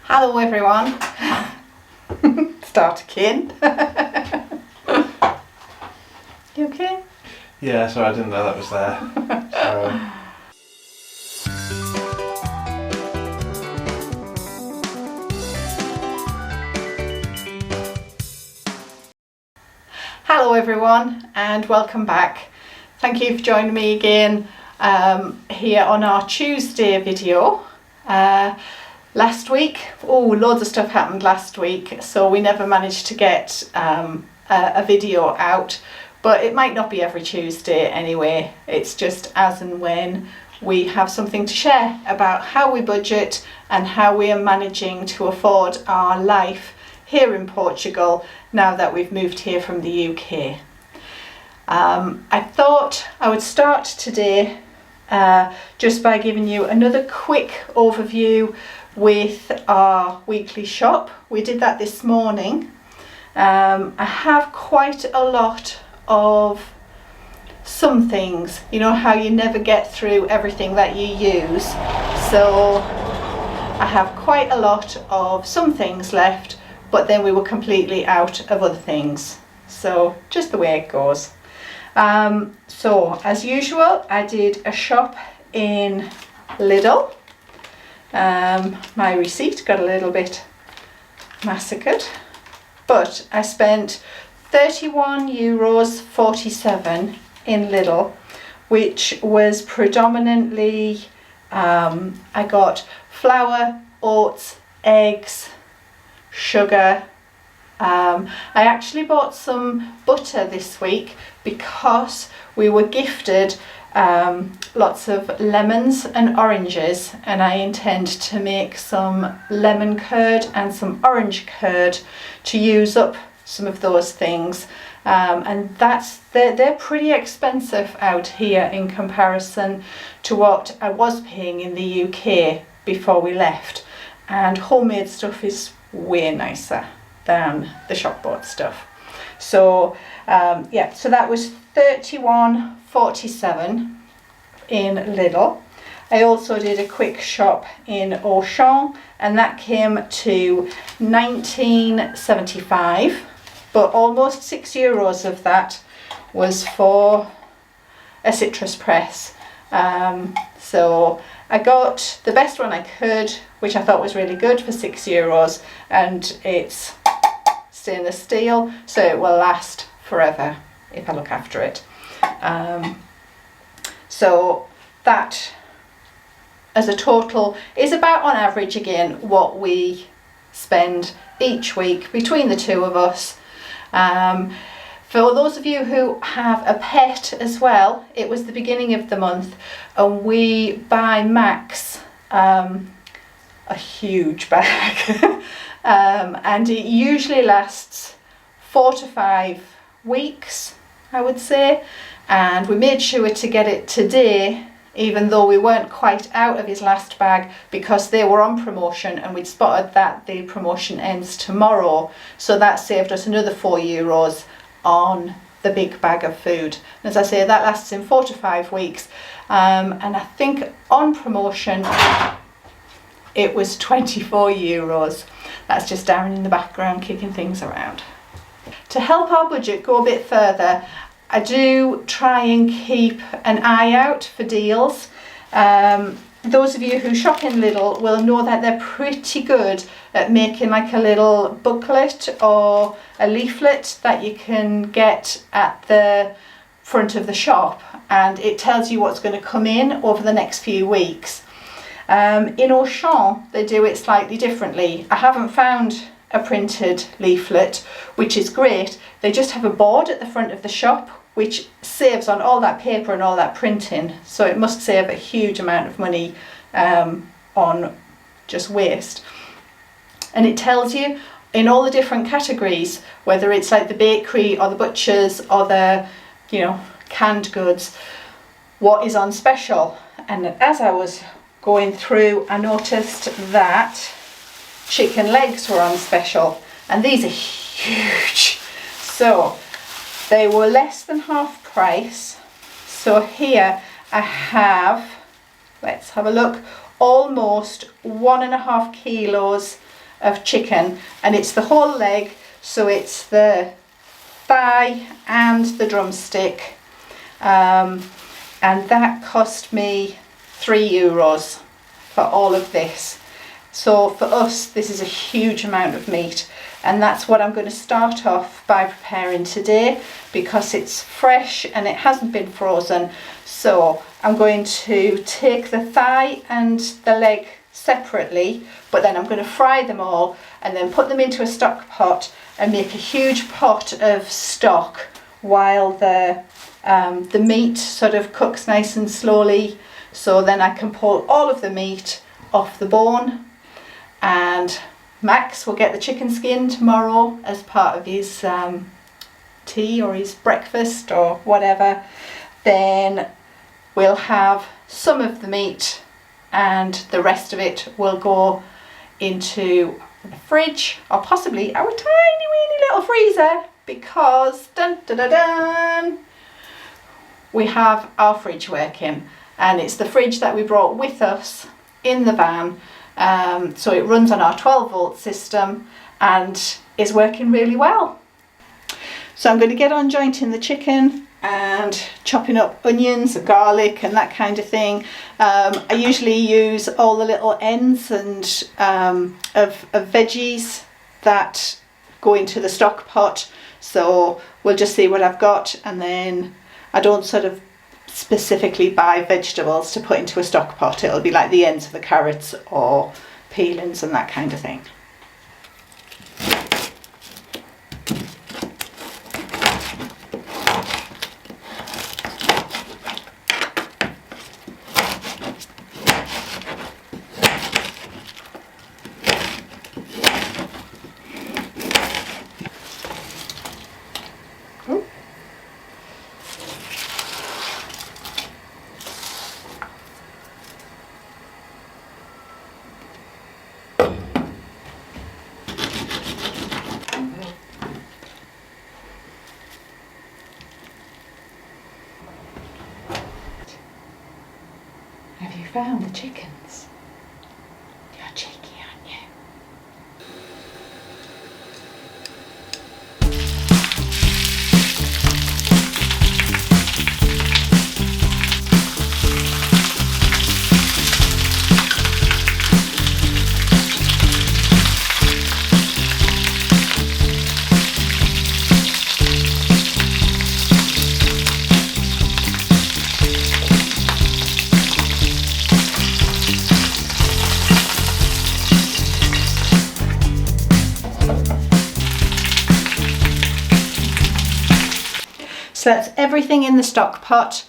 Hello everyone. Start again. You okay? Yeah, sorry, I didn't know that was there. Sorry. Hello everyone and welcome back. Thank you for joining me again here on our Tuesday video. Last week, loads of stuff happened last week, so we never managed to get a video out, but it might not be every Tuesday anyway. It's just as and when we have something to share about how we budget and how we are managing to afford our life here in Portugal now that we've moved here from the UK. I thought I would start today just by giving you another quick overview with our weekly shop. We did that this morning. I have quite a lot of some things, you know how you never get through everything that you use, so I have quite a lot of some things left, but then we were completely out of other things, so just the way it goes. So as usual, I did a shop in Lidl. My receipt got a little bit massacred, but I spent €31.47 in Lidl, which was predominantly, I got flour, oats, eggs, sugar. I actually bought some butter this week because we were gifted lots of lemons and oranges, and I intend to make some lemon curd and some orange curd to use up some of those things, and they're pretty expensive out here in comparison to what I was paying in the UK before we left, and homemade stuff is way nicer than the shop bought stuff. So so that was €31.47 in Lidl. I also did a quick shop in Auchan, and that came to €19.75, but almost €6 of that was for a citrus press. So I got the best one I could, which I thought was really good, for €6, and it's stainless steel, so it will last forever if I look after it. So that as a total is about, on average again, what we spend each week between the two of us. For those of you who have a pet as well, it was the beginning of the month and we buy Max a huge bag and it usually lasts 4 to 5 weeks, I would say, and we made sure to get it today, even though we weren't quite out of his last bag, because they were on promotion and we'd spotted that the promotion ends tomorrow, so that saved us another €4 on the big bag of food. And as I say, that lasts in 4 to 5 weeks, and I think on promotion it was €24. That's just Darren in the background kicking things around. To help our budget go a bit further, I do try and keep an eye out for deals. Those of you who shop in Lidl will know that they're pretty good at making like a little booklet or a leaflet that you can get at the front of the shop, and it tells you what's going to come in over the next few weeks. In Auchan they do it slightly differently. I haven't found a printed leaflet, which is great. They just have a board at the front of the shop which saves on all that paper and all that printing, so it must save a huge amount of money on just waste. And it tells you in all the different categories, whether it's like the bakery or the butchers or the canned goods, what is on special. And as I was going through, I noticed that chicken legs were on special, and these are huge, so they were less than half price. So here I have, let's have a look, almost 1.5 kilos of chicken, and it's the whole leg, so it's the thigh and the drumstick, and that cost me €3 for all of this. So for us, this is a huge amount of meat, and that's what I'm going to start off by preparing today, because it's fresh and it hasn't been frozen. So I'm going to take the thigh and the leg separately, but then I'm going to fry them all and then put them into a stock pot and make a huge pot of stock while the meat sort of cooks nice and slowly. So then I can pull all of the meat off the bone, and Max will get the chicken skin tomorrow as part of his tea or his breakfast or whatever. Then we'll have some of the meat and the rest of it will go into the fridge, or possibly our tiny weeny little freezer, because dun, dun, dun, dun, we have our fridge working, and it's the fridge that we brought with us in the van. So it runs on our 12-volt system and is working really well. So I'm going to get on jointing the chicken and chopping up onions and garlic and that kind of thing. I usually use all the little ends and of veggies that go into the stock pot. So we'll just see what I've got, and then I don't sort of specifically buy vegetables to put into a stock pot. It'll be like the ends of the carrots or peelings and that kind of thing. Have you found the chickens? You're cheeky, aren't you? So that's everything in the stock pot.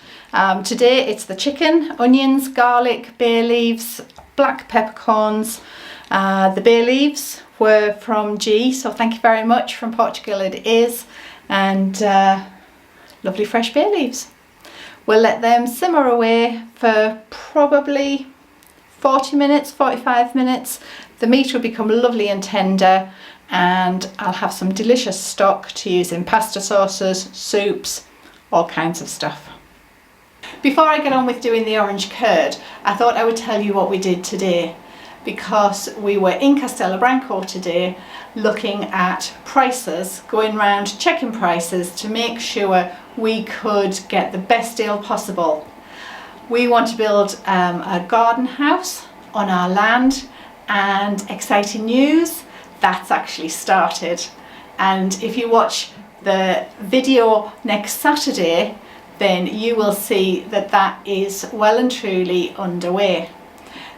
Today it's the chicken, onions, garlic, bay leaves, black peppercorns. The bay leaves were from G, so thank you very much, from Portugal it is, and lovely fresh bay leaves. We'll let them simmer away for probably 40 minutes, 45 minutes. The meat will become lovely and tender, and I'll have some delicious stock to use in pasta sauces, soups, all kinds of stuff. Before I get on with doing the orange curd, I thought I would tell you what we did today, because we were in Castelo today looking at prices, going around checking prices to make sure we could get the best deal possible. We want to build a garden house on our land, and exciting news, that's actually started. And if you watch the video next Saturday, then you will see that that is well and truly underway.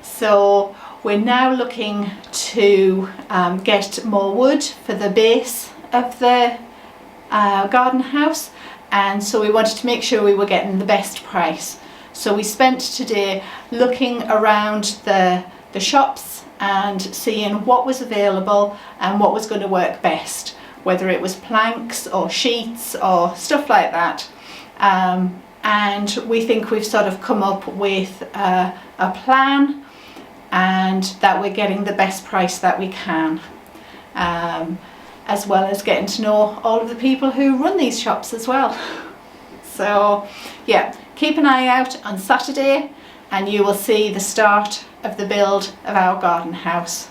So we're now looking to get more wood for the base of the garden house, and so we wanted to make sure we were getting the best price. So we spent today looking around the shops and seeing what was available and what was going to work best, whether it was planks or sheets or stuff like that. And we think we've sort of come up with a plan, and that we're getting the best price that we can, as well as getting to know all of the people who run these shops as well. So yeah, keep an eye out on Saturday and you will see the start of the build of our garden house.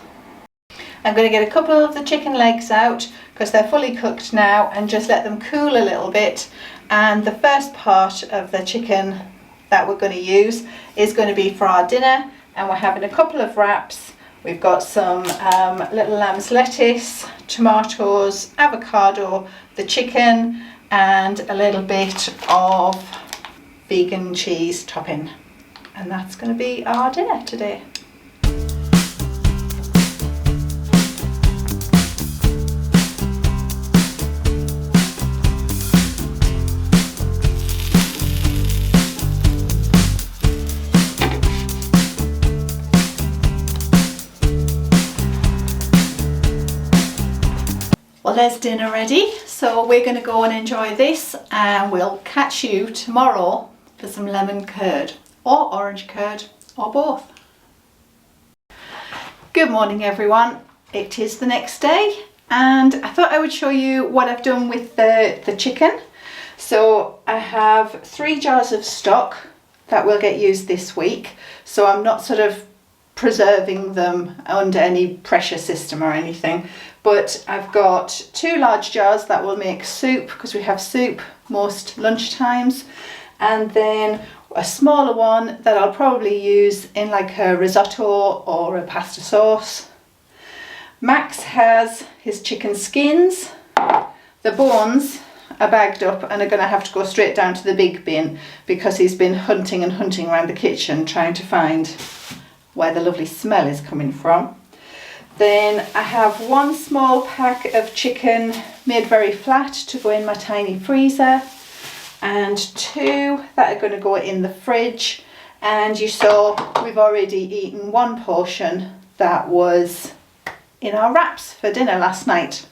I'm going to get a couple of the chicken legs out because they're fully cooked now and just let them cool a little bit. And the first part of the chicken that we're going to use is going to be for our dinner, and we're having a couple of wraps. We've got some little lamb's lettuce, tomatoes, avocado, the chicken, and a little bit of vegan cheese topping. And that's going to be our dinner today. Well, there's dinner ready, so we're going to go and enjoy this, and we'll catch you tomorrow for some lemon curd or orange curd or both. Good morning everyone, it is the next day and I thought I would show you what I've done with the chicken. So I have 3 jars of stock that will get used this week, so I'm not sort of preserving them under any pressure system or anything, but I've got 2 large jars that will make soup because we have soup most lunch times, and then a smaller one that I'll probably use in like a risotto or a pasta sauce. Max has his chicken skins. The bones are bagged up and are going to have to go straight down to the big bin because he's been hunting and hunting around the kitchen trying to find where the lovely smell is coming from. Then I have 1 small pack of chicken made very flat to go in my tiny freezer, and 2 that are going to go in the fridge. And you saw we've already eaten 1 portion that was in our wraps for dinner last night.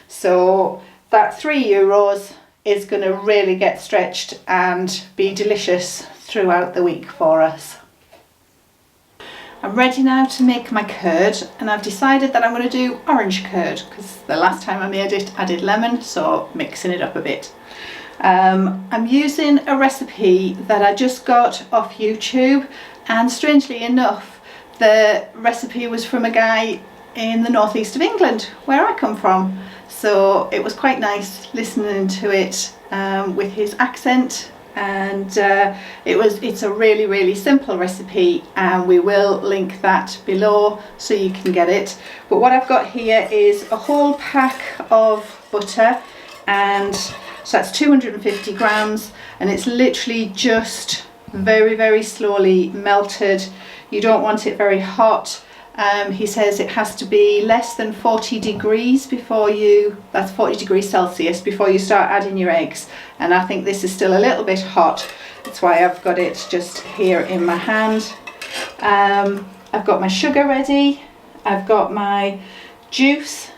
So that €3 is going to really get stretched and be delicious throughout the week for us. I'm ready now to make my curd, and I've decided that I'm going to do orange curd because the last time I made it I did lemon, so mixing it up a bit. I'm using a recipe that I just got off YouTube, and strangely enough the recipe was from a guy in the northeast of England where I come from, so it was quite nice listening to it with his accent. And it's a really simple recipe, and we will link that below so you can get it. But what I've got here is a whole pack of butter, and so that's 250 grams, and it's literally just very slowly melted. You don't want it very hot. He says it has to be less than 40 degrees before that's 40 degrees Celsius before you start adding your eggs. And I think this is still a little bit hot. That's why I've got it just here in my hand. I've got my sugar ready. I've got my juice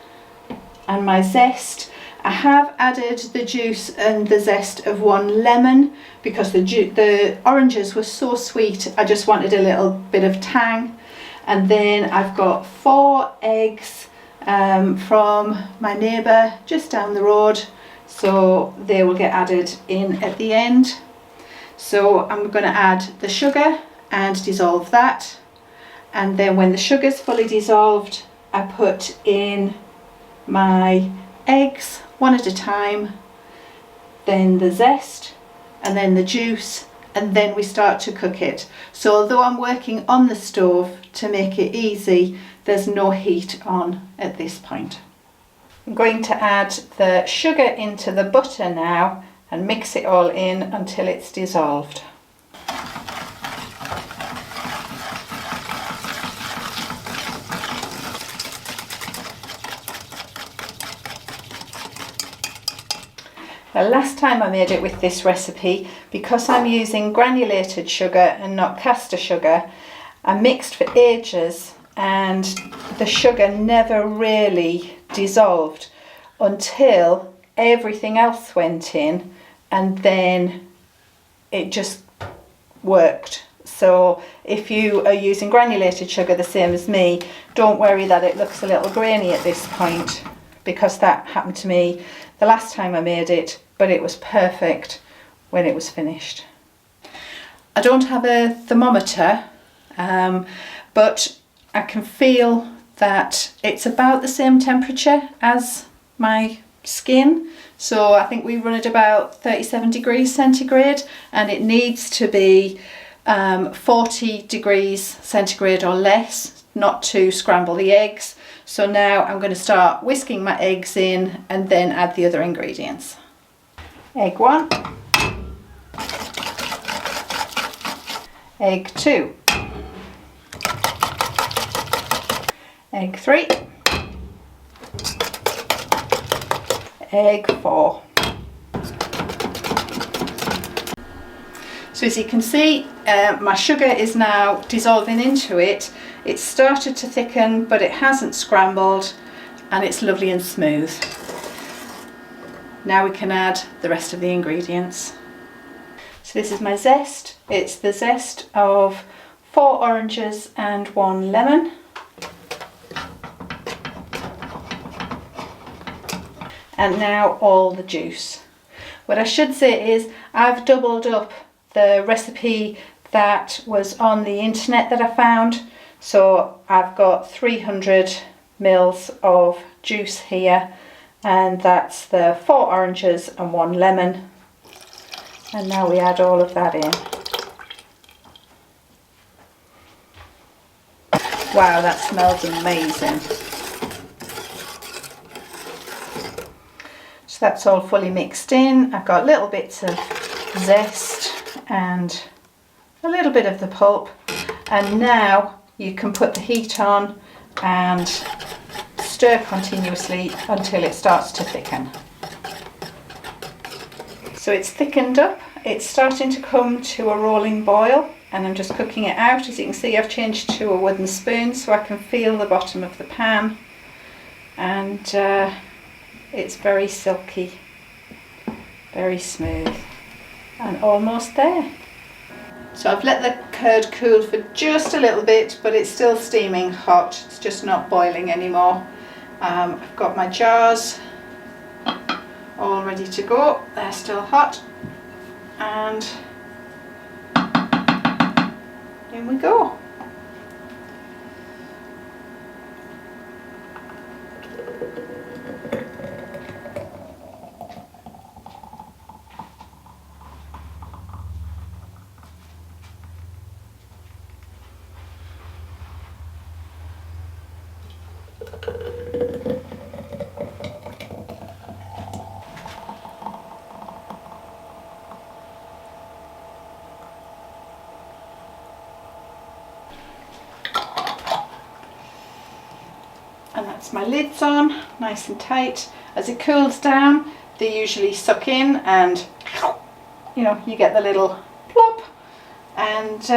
and my zest. I have added the juice and the zest of 1 lemon because the oranges were so sweet. I just wanted a little bit of tang. And then I've got 4 eggs from my neighbour just down the road, so they will get added in at the end. So I'm going to add the sugar and dissolve that, and then when the sugar's fully dissolved I put in my eggs 1 at a time, then the zest, and then the juice, and then we start to cook it. So although I'm working on the stove to make it easy, there's no heat on at this point. I'm going to add the sugar into the butter now and mix it all in until it's dissolved. The last time I made it with this recipe, because I'm using granulated sugar and not caster sugar, I mixed for ages and the sugar never really dissolved until everything else went in, and then it just worked. So if you are using granulated sugar the same as me, don't worry that it looks a little grainy at this point, because that happened to me the last time I made it, but it was perfect when it was finished. I don't have a thermometer, but I can feel that it's about the same temperature as my skin. So I think we run at about 37 degrees centigrade, and it needs to be 40 degrees centigrade or less, not to scramble the eggs. So now I'm going to start whisking my eggs in and then add the other ingredients. Egg 1, egg 2, egg 3, egg 4. So as you can see, my sugar is now dissolving into it. It's started to thicken, but it hasn't scrambled, and it's lovely and smooth. Now we can add the rest of the ingredients. So this is my zest. It's the zest of 4 oranges and 1 lemon. And now all the juice. What I should say is I've doubled up the recipe that was on the internet that I found. So I've got 300 mils of juice here, and that's the 4 oranges and 1 lemon. And now we add all of that in. Wow, that smells amazing. So that's all fully mixed in. I've got little bits of zest and a little bit of the pulp, and now you can put the heat on and stir continuously until it starts to thicken. So it's thickened up, it's starting to come to a rolling boil, and I'm just cooking it out. As you can see, I've changed to a wooden spoon so I can feel the bottom of the pan, and it's very silky, very smooth, and almost there. So I've let the curd cool for just a little bit, but it's still steaming hot. It's just not boiling anymore. I've got my jars all ready to go. They're still hot, and in we go. And that's my lids on, nice and tight. As it cools down, they usually suck in, and you know, you get the little plop. And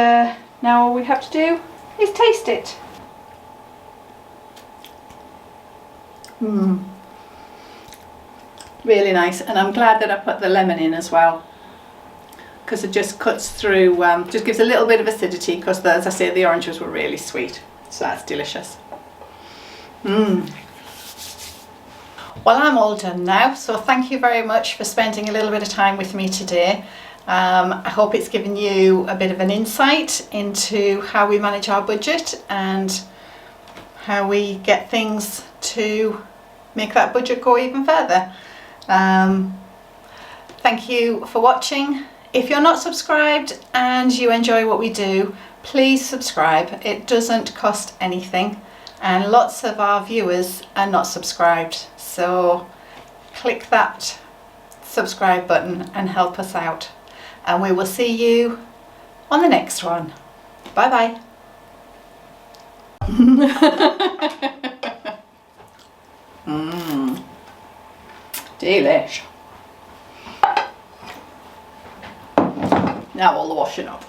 now all we have to do is taste it. Really nice, and I'm glad that I put the lemon in as well, because it just cuts through, just gives a little bit of acidity, because as I say, the oranges were really sweet, so that's delicious. Well, I'm all done now, so thank you very much for spending a little bit of time with me today. I hope it's given you a bit of an insight into how we manage our budget and how we get things to make that budget go even further. Thank you for watching. If you're not subscribed and you enjoy what we do, please subscribe. It doesn't cost anything, and lots of our viewers are not subscribed, so click that subscribe button and help us out, and we will see you on the next one. Bye bye. Delish. Now all the washing up.